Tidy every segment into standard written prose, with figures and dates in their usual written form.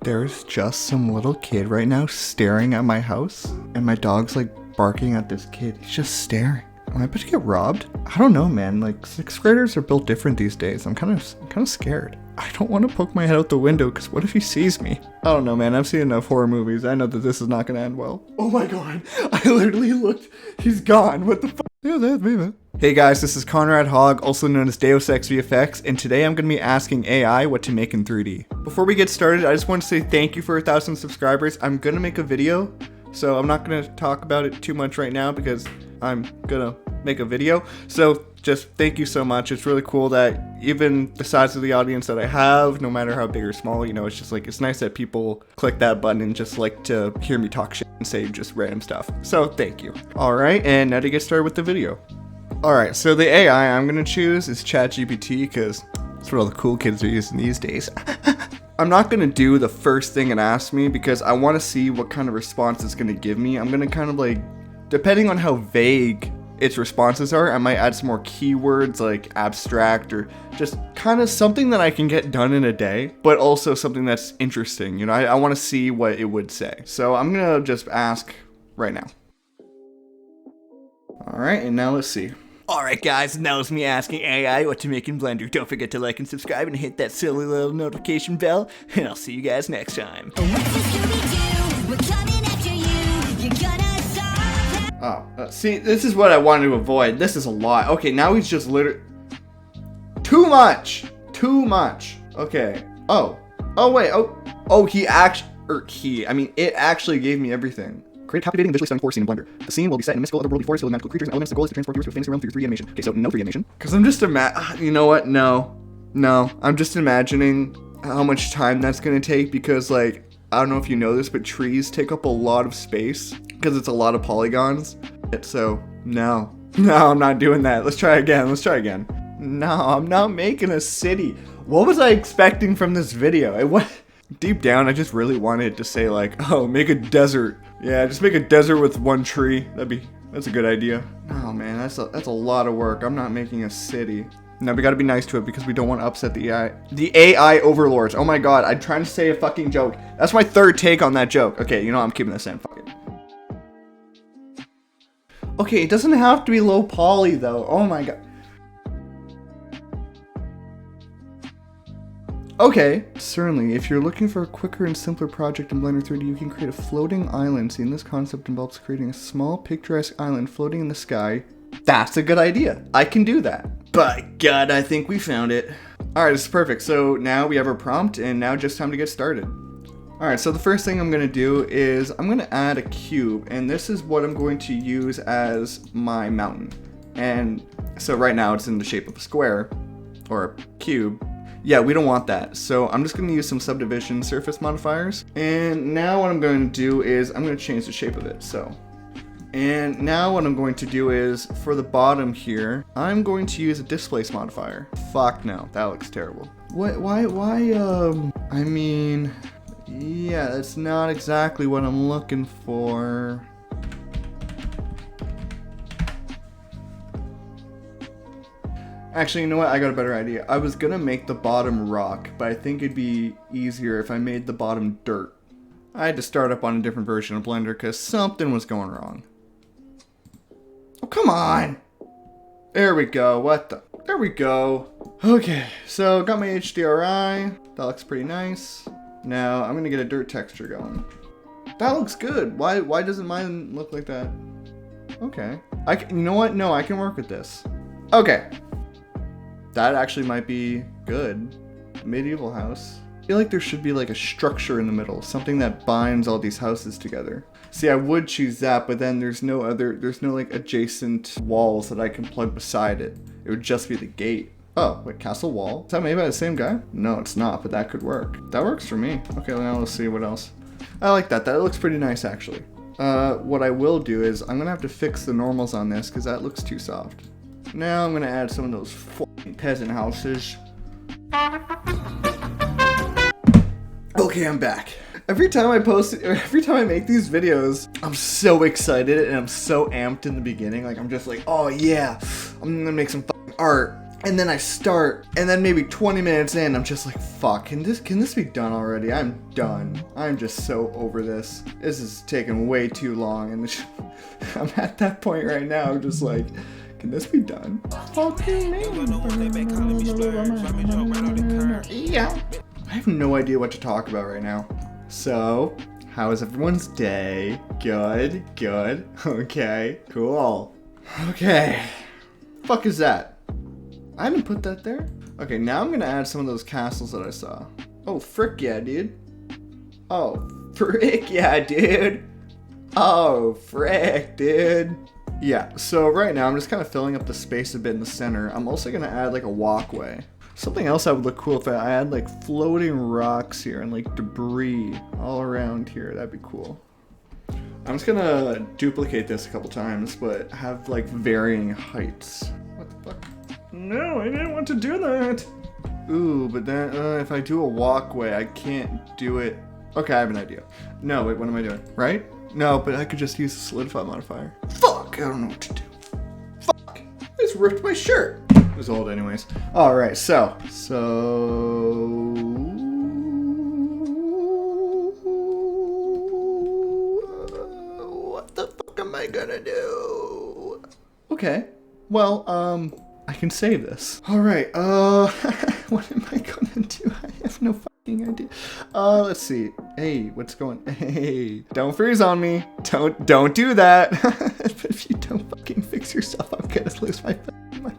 There's just some little kid right now staring at my house, and my dog's like barking at this kid. He's just staring. Am I about to get robbed? I don't know, man. Like, 6th graders are built different these days. I'm kind of scared. I don't want to poke my head out the window because what if he sees me? I don't know, man. I've seen enough horror movies. I know that this is not going to end well. Oh my god. I literally looked. He's gone. What the fuck? Yeah, that's me, man. Hey guys, this is Conrad Hogg, also known as Deus Ex VFX, and today I'm going to be asking AI what to make in 3D. Before we get started, I just want to say thank you for 1,000 subscribers. I'm going to make a video, so I'm not going to talk about it too much right now because I'm going to make a video. So just thank you so much. It's really cool that even the size of the audience that I have, no matter how big or small, you know, it's just like, it's nice that people click that button and just like to hear me talk shit and say just random stuff. So thank you. All right, and now to get started with the video. Alright, so the AI I'm going to choose is ChatGPT because that's what all the cool kids are using these days. I'm not going to do the first thing it asks me because I want to see what kind of response it's going to give me. I'm going to kind of like, depending on how vague its responses are, I might add some more keywords like abstract or just kind of something that I can get done in a day, but also something that's interesting. You know, I want to see what it would say. So I'm going to just ask right now. Alright, and now let's see. Alright guys, now it's me asking AI what to make in Blender. Don't forget to like and subscribe and hit that silly little notification bell, and I'll see you guys next time. See, this is what I wanted to avoid. This is a lot. Okay, now he's just literally... Too much! Okay. Oh, wait, it actually gave me everything. Create a captivating, visually stunning forest scene in Blender. The scene will be set in a mystical otherworldly forest filled with magical creatures and elements. The goal is to transport viewers to a fantasy realm through 3D animation. Okay, so no 3D animation. Because I'm just you know what? No. I'm just imagining how much time that's going to take because, like, I don't know if you know this, but trees take up a lot of space because it's a lot of polygons. So, no, I'm not doing that. Let's try again. No, I'm not making a city. What was I expecting from this video? Deep down, I just really wanted to say like, oh, make a desert. Yeah, just make a desert with one tree. That's a good idea. Oh man, that's a lot of work. I'm not making a city. No, we gotta be nice to it because we don't want to upset the AI. The AI overlords. Oh my god, I'm trying to say a fucking joke. That's my third take on that joke. Okay, you know, I'm keeping this in. Fuck it. Okay, it doesn't have to be low poly though. Oh my god. Okay, certainly. If you're looking for a quicker and simpler project in Blender 3D, you can create a floating island. Seeing this concept involves creating a small picturesque island floating in the sky. That's a good idea. I can do that. By God, I think we found it. Alright, this is perfect. So now we have our prompt, and now just time to get started. Alright, so the first thing I'm going to do is I'm going to add a cube, and this is what I'm going to use as my mountain. And so right now it's in the shape of a square, or a cube. Yeah, we don't want that. So I'm just going to use some subdivision surface modifiers. And now what I'm going to do is I'm going to change the shape of it. And now what I'm going to do is for the bottom here, I'm going to use a displace modifier. Fuck no, that looks terrible. Why, I mean, yeah, that's not exactly what I'm looking for. Actually, you know what? I got a better idea. I was gonna make the bottom rock, but I think it'd be easier if I made the bottom dirt. I had to start up on a different version of Blender because something was going wrong. Oh, come on! There we go. There we go. Okay, so got my HDRI. That looks pretty nice. Now I'm gonna get a dirt texture going. That looks good. Why doesn't mine look like that? Okay. You know what? No, I can work with this. Okay. That actually might be good. Medieval house. I feel like there should be like a structure in the middle, something that binds all these houses together. See, I would choose that, but then there's no like adjacent walls that I can plug beside it. It would just be the gate. Oh, wait, castle wall? Is that made by the same guy? No, it's not, but that could work. That works for me. Okay, now let's see what else. I like that. That looks pretty nice, actually. What I will do is I'm gonna have to fix the normals on this because that looks too soft. Now I'm gonna add some of those fucking peasant houses. Okay, I'm back. Every time I make these videos, I'm so excited and I'm so amped in the beginning. Like, I'm just like, oh yeah, I'm gonna make some fucking art. And then I start, and then maybe 20 minutes in, I'm just like, fuck, can this be done already? I'm done. I'm just so over this. This is taking way too long, and I'm at that point right now, I'm just like, can this be done? Yeah. I have no idea what to talk about right now. So, how is everyone's day? Good, good. Okay, cool. Okay. Fuck is that? I didn't put that there. Okay, now I'm gonna add some of those castles that I saw. Oh, frick yeah, dude. Oh, frick yeah, dude. Oh, frick, dude. Yeah, so right now I'm just kind of filling up the space a bit in the center. I'm also gonna add like a walkway. Something else that would look cool if I had like floating rocks here and like debris all around here. That'd be cool. I'm just gonna duplicate this a couple times, but have like varying heights. What the fuck? No, I didn't want to do that. Ooh, but then if I do a walkway, I can't do it. Okay, I have an idea. No, wait, what am I doing? Right? No, but I could just use the solidify modifier. Fuck, I don't know what to do. Fuck, I just ripped my shirt. It was old anyways. All right, so what the fuck am I gonna do? Okay, well, I can save this. All right, what am I gonna do? I have no fucking idea. Let's see. Hey, what's going? Hey, don't freeze on me. Don't do that. If you don't fucking fix yourself, I'm gonna lose my fucking mind.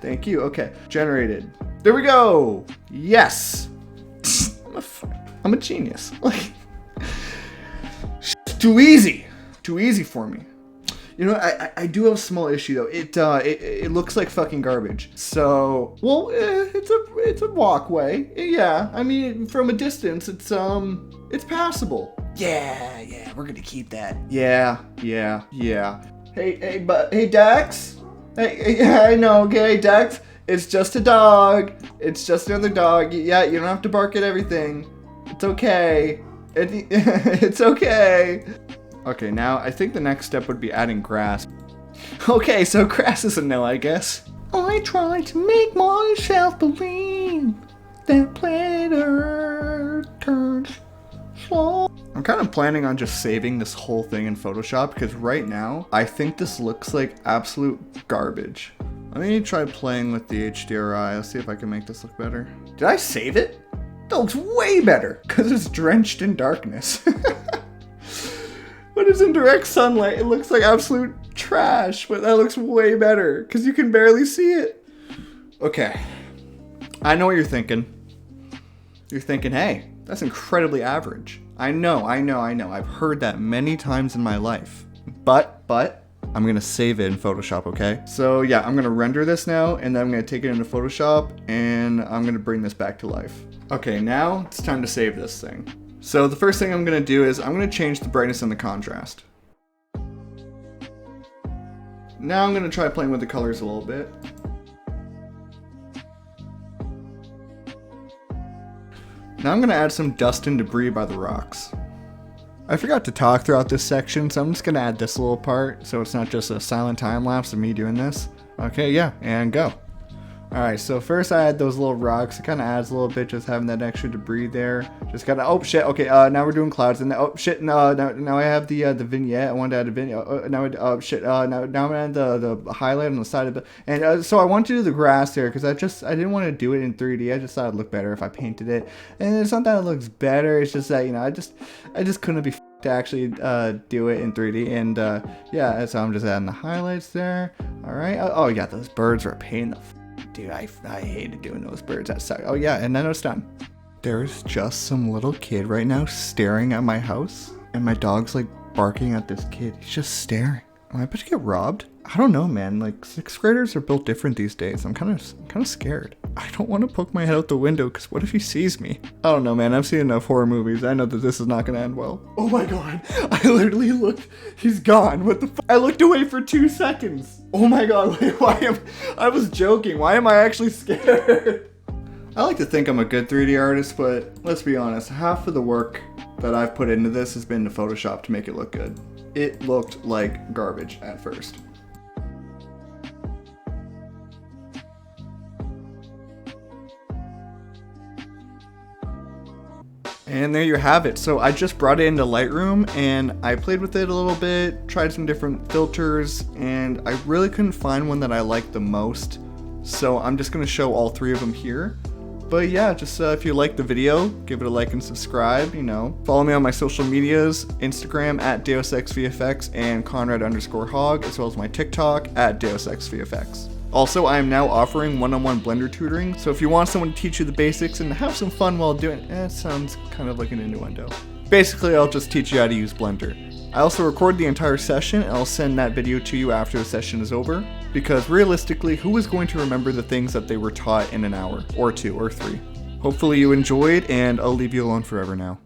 Thank you. Okay, generated. There we go. Yes. I'm a genius. Like, too easy. Too easy for me. You know, I do have a small issue though. It looks like fucking garbage. So, well, it's a walkway. Yeah, I mean, from a distance, it's passable. Yeah, we're gonna keep that. Yeah. Hey, Dax. Hey, yeah, I know. Okay, Dax. It's just a dog. It's just another dog. Yeah, you don't have to bark at everything. It's okay. It's okay. Okay, now I think the next step would be adding grass. Okay, so grass is a no, I guess. I try to make myself believe that planet Earth turns slow. I'm kind of planning on just saving this whole thing in Photoshop because right now I think this looks like absolute garbage. Let me try playing with the HDRI. Let's see if I can make this look better. Did I save it? That looks way better because it's drenched in darkness. When it's in direct sunlight, it looks like absolute trash, but that looks way better because you can barely see it. Okay, I know what you're thinking. You're thinking, hey, that's incredibly average. I know. I've heard that many times in my life, but I'm gonna save it in Photoshop, okay? So yeah, I'm gonna render this now, and then I'm gonna take it into Photoshop, and I'm gonna bring this back to life. Okay, now it's time to save this thing. So the first thing I'm gonna do is I'm gonna change the brightness and the contrast. Now I'm gonna try playing with the colors a little bit. Now I'm gonna add some dust and debris by the rocks. I forgot to talk throughout this section, so I'm just gonna add this little part so it's not just a silent time lapse of me doing this. Okay, yeah, and go. Alright, so first I add those little rocks. It kind of adds a little bit, just having that extra debris there. Just gotta, oh shit, okay, now we're doing clouds. And oh shit, no, now I have the vignette. I wanted to add a vignette. Now I'm gonna add the highlight on the side of the, and so I want to do the grass there because I didn't want to do it in 3D. I just thought it'd look better if I painted it. And it's not that it looks better, it's just that, you know, I just couldn't be to actually do it in 3D. And yeah, so I'm just adding the highlights there. Alright, oh yeah, those birds are a pain in the dude, I hated doing those birds. That sucked. Oh yeah, and then it's done. There's just some little kid right now staring at my house, and my dog's like barking at this kid. He's just staring. Am I about to get robbed? I don't know, man. Like, 6th graders are built different these days. I'm kind of scared. I don't want to poke my head out the window because what if he sees me? I don't know, man. I've seen enough horror movies. I know that this is not going to end well. Oh my god. I literally looked. He's gone. What the fuck? I looked away for 2 seconds. Oh my god. Wait, I was joking. Why am I actually scared? I like to think I'm a good 3D artist, but let's be honest. Half of the work that I've put into this has been to Photoshop to make it look good. It looked like garbage at first. And there you have it. So I just brought it into Lightroom and I played with it a little bit, tried some different filters, and I really couldn't find one that I liked the most. So I'm just gonna show all 3 of them here. But yeah, just if you like the video, give it a like and subscribe, you know. Follow me on my social medias, Instagram at DeusExVFX and Conrad_Hog, as well as my TikTok at DeusExVFX. Also, I am now offering one-on-one Blender tutoring, so if you want someone to teach you the basics and have some fun while doing it, it sounds kind of like an innuendo. Basically, I'll just teach you how to use Blender. I also record the entire session and I'll send that video to you after the session is over, because realistically, who is going to remember the things that they were taught in an hour, or 2, or 3? Hopefully you enjoyed, and I'll leave you alone forever now.